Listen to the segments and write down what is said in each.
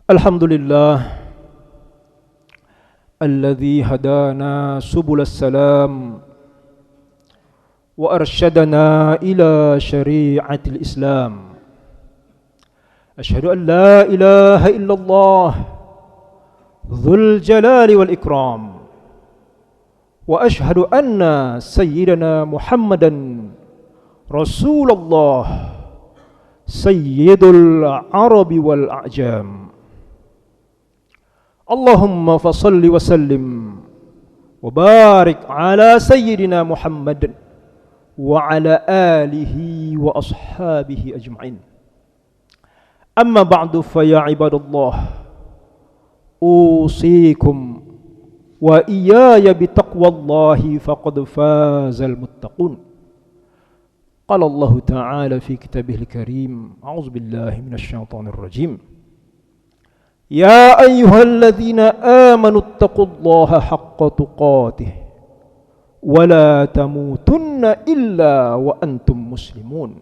Alhamdulillah alladzi hadana subul salam wa arsyadana ila syari'atil Islam. Asyhadu an la ilaha illallah dzul jalali wal ikram wa asyhadu anna sayyidana Muhammadan Rasulullah sayyidul arabi wal a'jam. Allahumma fasalli wa sallim wa barik ala sayyidina Muhammad wa ala alihi wa ashabihi ajma'in. Amma ba'du fa ya ibadallah, usikum wa iyaya bitaqwallahi faqad fazal muttaqun. Qala Allah Ta'ala fi kitabihil karim, a'udzu billahi minasy syaithanir rajim. Ya ayyuhalladzina amanu taqullaha haqqa tuqatih wa la tamutunna illa wa antum muslimun.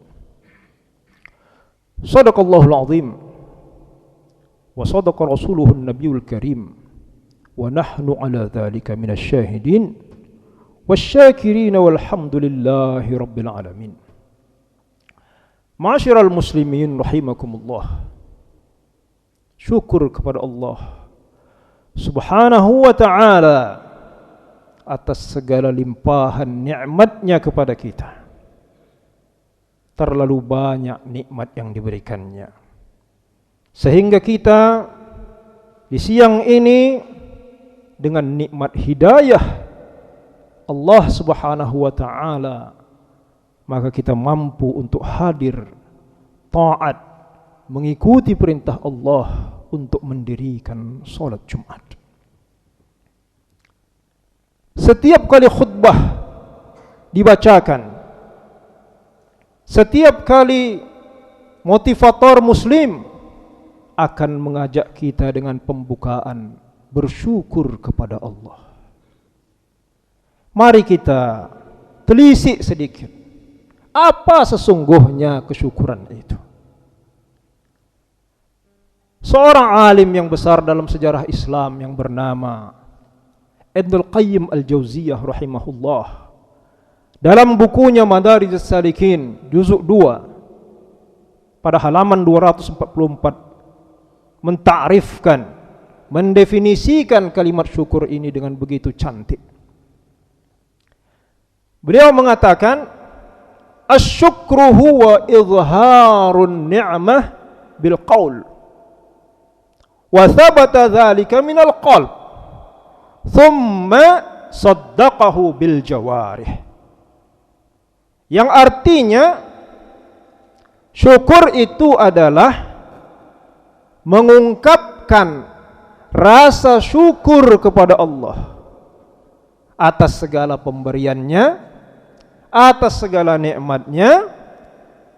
Shadaqallahul azim wa sadaqa rasuluhun nabiyul karim wa nahnu ala dzalika minasy syahidin wasyakirin walhamdulillahi rabbil alamin. Ma'asyiral muslimin rahimakumullah. Syukur kepada Allah Subhanahu wa ta'ala atas segala limpahan nikmatnya kepada kita. Terlalu banyak nikmat yang diberikannya, sehingga kita di siang ini dengan nikmat hidayah Allah Subhanahu wa ta'ala, maka kita mampu untuk hadir taat, mengikuti perintah Allah untuk mendirikan salat Jumat. Setiap kali khutbah dibacakan, setiap kali motivator muslim akan mengajak kita dengan pembukaan bersyukur kepada Allah. Mari kita telisik sedikit, apa sesungguhnya kesyukuran itu. Seorang alim yang besar dalam sejarah Islam yang bernama Ibnul Qayyim Al-Jauziyah rahimahullah, dalam bukunya Madarijus Salikin juzuk 2 pada halaman 244 mentakrifkan, mendefinisikan kalimat syukur ini dengan begitu cantik. Beliau mengatakan, asyukru huwa izharun ni'mah bil qaul wa thabata dzalika minal qalb thumma saddaqahu bil jawarih. Yang artinya syukur itu adalah mengungkapkan rasa syukur kepada Allah atas segala pemberiannya, atas segala nikmatnya,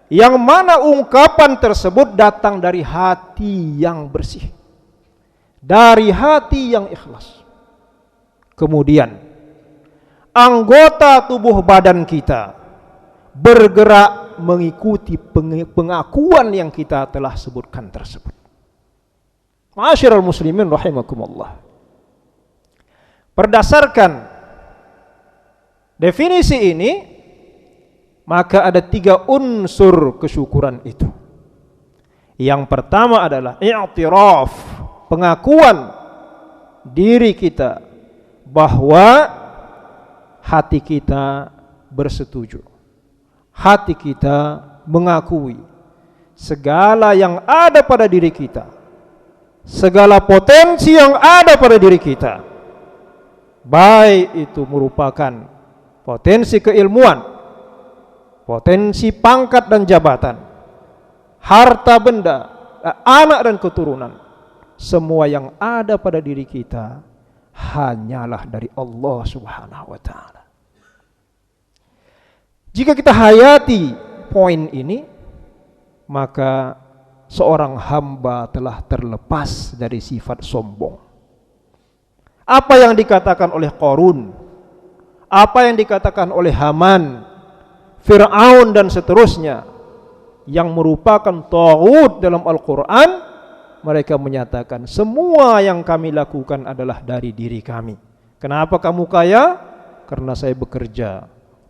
yang mana ungkapan tersebut datang dari hati yang bersih, dari hati yang ikhlas. Kemudian anggota tubuh badan kita bergerak mengikuti pengakuan yang kita telah sebutkan tersebut. Ma'asyiral muslimin rahimakumullah. Berdasarkan definisi ini, maka ada 3 unsur kesyukuran itu. Yang pertama adalah i'tiraf, pengakuan diri kita bahwa hati kita bersetuju, hati kita mengakui segala yang ada pada diri kita, segala potensi yang ada pada diri kita, baik itu merupakan potensi keilmuan, potensi pangkat dan jabatan, harta benda, anak dan keturunan, semua yang ada pada diri kita hanyalah dari Allah Subhanahu wa ta'ala. Jika kita hayati poin ini, maka seorang hamba telah terlepas dari sifat sombong. Apa yang dikatakan oleh Qarun, apa yang dikatakan oleh Haman, Fir'aun dan seterusnya, yang merupakan taghut dalam Al-Quran, Mereka menyatakan, semua yang kami lakukan adalah dari diri kami. Kenapa kamu kaya? Karena saya bekerja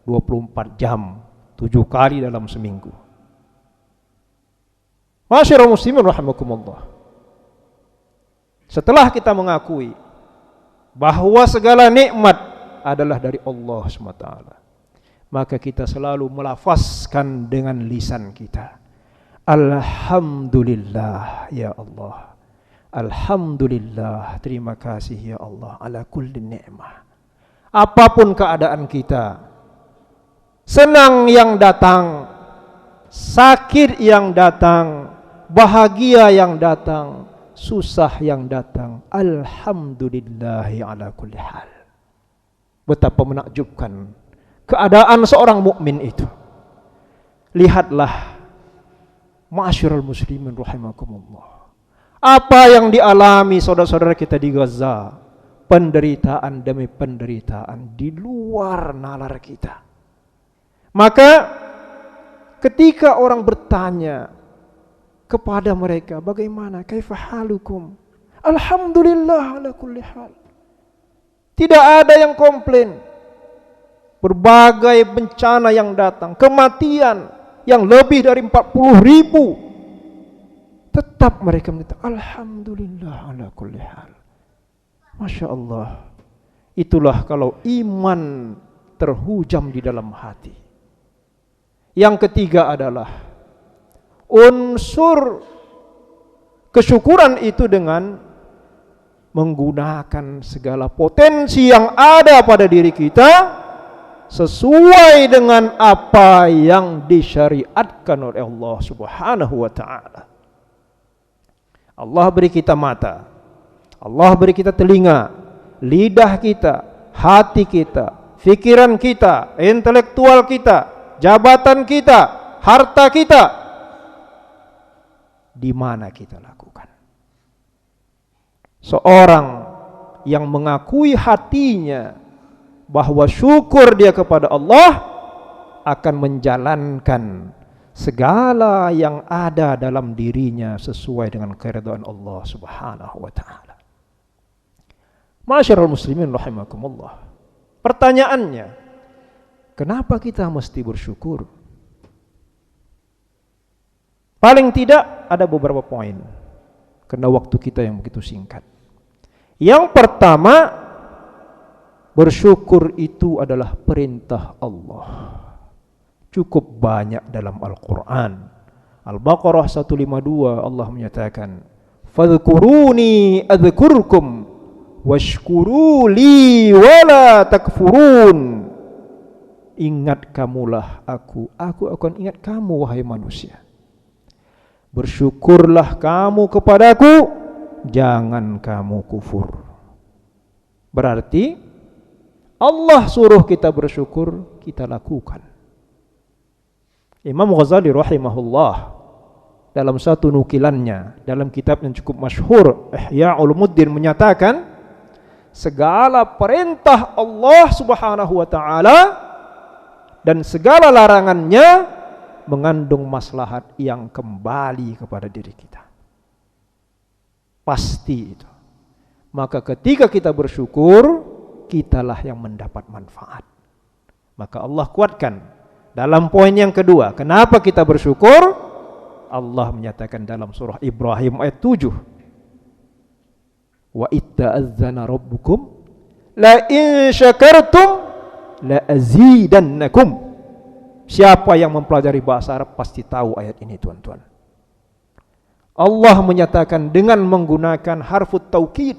24 jam, 7 kali dalam seminggu. Ma'asyiral muslimin rahimakumullah. Setelah kita mengakui bahwa segala nikmat adalah dari Allah SWT, maka kita selalu melafazkan dengan lisan kita, Alhamdulillah ya Allah, Alhamdulillah, terima kasih ya Allah, ala kulli ni'mah. Apapun keadaan kita, senang yang datang, sakit yang datang, bahagia yang datang, susah yang datang, alhamdulillahi ala kulli hal. Betapa menakjubkan keadaan seorang mukmin itu. Lihatlah, ma'asyiral muslimin rahimakumullah, apa yang dialami saudara-saudara kita di Gaza, penderitaan demi penderitaan di luar nalar kita. Maka ketika orang bertanya kepada mereka, bagaimana, kaifa halukum? Alhamdulillah ala kulli hal. Tidak ada yang komplain. Berbagai bencana yang datang, kematian yang lebih dari 40.000, tetap mereka minta alhamdulillah ala kulli hal. Masya Allah. Itulah kalau iman terhujam di dalam hati. Yang ketiga adalah unsur kesyukuran itu dengan menggunakan segala potensi yang ada pada diri kita sesuai dengan apa yang disyariatkan oleh Allah Subhanahu wa ta'ala. Allah beri kita mata, Allah beri kita telinga, lidah kita, hati kita, fikiran kita, intelektual kita, jabatan kita, harta kita. Di mana kita lakukan? Seorang yang mengakui hatinya bahwa syukur dia kepada Allah akan menjalankan segala yang ada dalam dirinya sesuai dengan keridhaan Allah Subhanahu wa ta'ala. Ma'asyiral muslimin rahimakumullah. Pertanyaannya, kenapa kita mesti bersyukur? Paling tidak ada beberapa poin, karena waktu kita yang begitu singkat. Yang pertama, bersyukur itu adalah perintah Allah. Cukup banyak dalam Al-Quran. Al-Baqarah 152 Allah menyatakan, fadhkuruni adzkurkum washkuru li wala takfurun. Ingat kamulah aku akan ingat kamu wahai manusia. Bersyukurlah kamu kepadaku, jangan kamu kufur. Berarti Allah suruh kita bersyukur, kita lakukan. Imam Ghazali rahimahullah dalam satu nukilannya, dalam kitab yang cukup masyhur Ihya Ulumuddin, menyatakan segala perintah Allah Subhanahu wa ta'ala dan segala larangannya mengandung maslahat yang kembali kepada diri kita. Pasti itu. Maka ketika kita bersyukur, kitalah yang mendapat manfaat. Maka Allah kuatkan dalam poin yang kedua. Kenapa kita bersyukur? Allah menyatakan dalam surah Ibrahim ayat 7. Wa itta'adzana rabbukum la in syakartum la azidannakum. Siapa yang mempelajari bahasa Arab pasti tahu ayat ini, tuan-tuan. Allah menyatakan dengan menggunakan harfut taukid,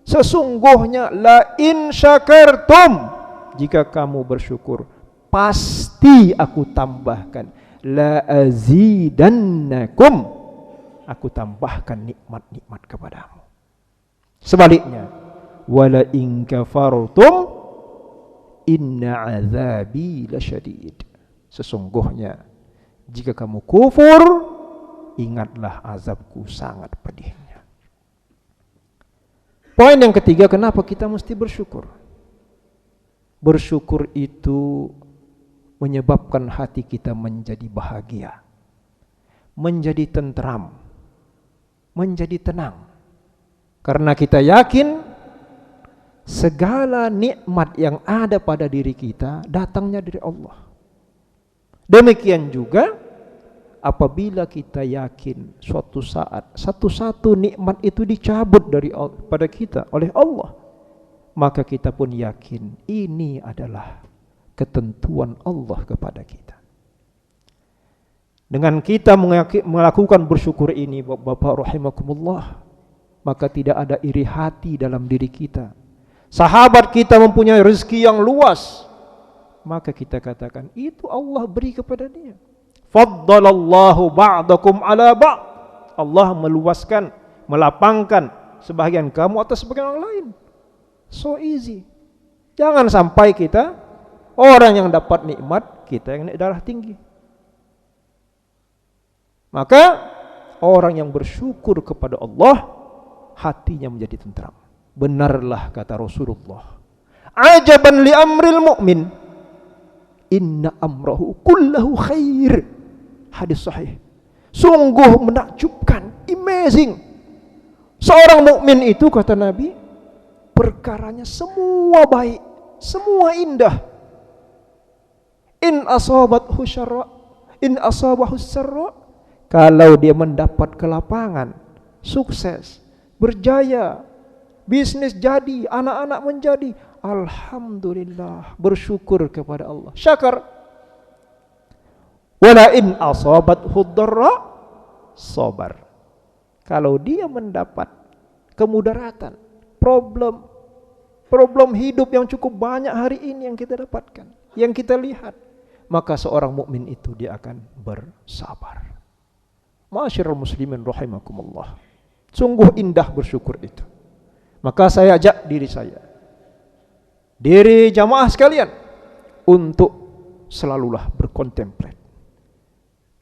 sesungguhnya la in syakartum, jika kamu bersyukur pasti aku tambahkan, la azidannakum, aku tambahkan nikmat-nikmat kepadamu. Sebaliknya, wala in kafartum inna azabi lasyadid, sesungguhnya jika kamu kufur, ingatlah azabku sangat pedihnya. Poin yang ketiga, kenapa kita mesti bersyukur? Bersyukur itu menyebabkan hati kita menjadi bahagia, menjadi tentram, menjadi tenang. Karena kita yakin segala nikmat yang ada pada diri kita datangnya dari Allah. Demikian juga apabila kita yakin suatu saat satu-satu nikmat itu dicabut pada kita oleh Allah, maka kita pun yakin ini adalah ketentuan Allah kepada kita. Dengan kita melakukan bersyukur ini, Bapak rahimakumullah, maka tidak ada iri hati dalam diri kita. Sahabat kita mempunyai rezeki yang luas, maka kita katakan itu Allah beri kepada dia. Faddalallahu ba'dakum ala ba'd. Allah meluaskan, melapangkan sebagian kamu atas sebagian orang lain. So easy. Jangan sampai kita orang yang dapat nikmat, kita yang naik darah tinggi. Maka orang yang bersyukur kepada Allah, hatinya menjadi tentram. Benarlah kata Rasulullah, ajaban li amril mu'min, inna amrahu kullahu khair. Hadis sahih. Sungguh menakjubkan, amazing. Seorang mukmin itu kata Nabi, perkaranya semua baik, semua indah. In asabathu syarra, in asabahu syarra, kalau dia mendapat kelapangan, sukses, berjaya, bisnis jadi, anak-anak menjadi, alhamdulillah, bersyukur kepada Allah, syakar. Wala in asabathu dharra, sabar. Kalau dia mendapat kemudaratan, problem hidup yang cukup banyak hari ini yang kita dapatkan, yang kita lihat, maka seorang mukmin itu dia akan bersabar. Ma'asyiral muslimin rahimakumullah, sungguh indah bersyukur itu. Maka saya ajak diri saya, diri jamaah sekalian, untuk selalulah berkontemplat.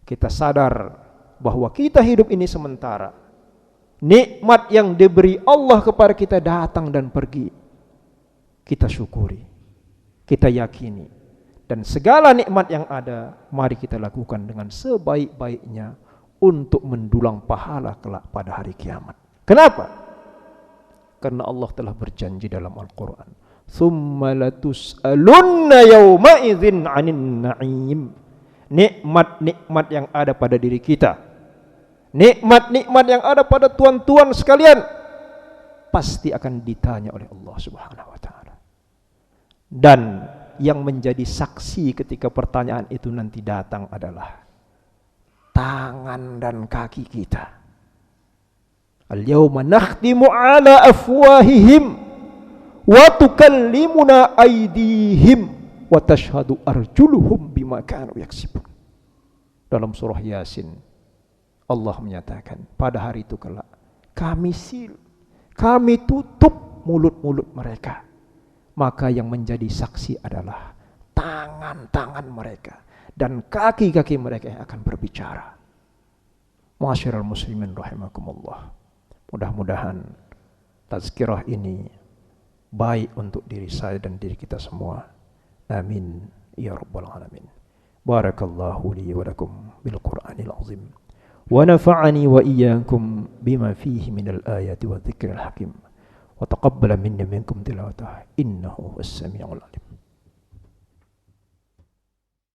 Kita sadar bahwa kita hidup ini sementara. Nikmat yang diberi Allah kepada kita datang dan pergi. Kita syukuri, kita yakini, dan segala nikmat yang ada mari kita lakukan dengan sebaik-baiknya untuk mendulang pahala kelak pada hari kiamat. Kenapa? Karena Allah telah berjanji dalam Al-Quran, "Tsumma latus'alunna yawma idzin 'anin na'im." Nikmat-nikmat yang ada pada diri kita, nikmat-nikmat yang ada pada tuan-tuan sekalian, pasti akan ditanya oleh Allah Subhanahu wa taala. Dan yang menjadi saksi ketika pertanyaan itu nanti datang adalah tangan dan kaki kita. Al-yawma nakhtimu ala afwahihim wa tukallimuna aydihim wa tashhadu arjuluhum bima kanu yaksibun. Dalam surah Yasin Allah menyatakan pada hari itu kelak kami seal, kami tutup mulut-mulut mereka, maka yang menjadi saksi adalah tangan-tangan mereka dan kaki-kaki mereka yang akan berbicara. Ma'asyiral muslimin rahimakumullah, mudah-mudahan tazkirah ini baik untuk diri saya dan diri kita semua. Amin ya rabbal alamin. Barakallahu li wa lakum bil Qur'anil azim wa nafa'ani wa iyyakum bima fihi minal ayati wa dzikril hakim wa taqabbala minni minkum tilawatahu innahu was samiul alim.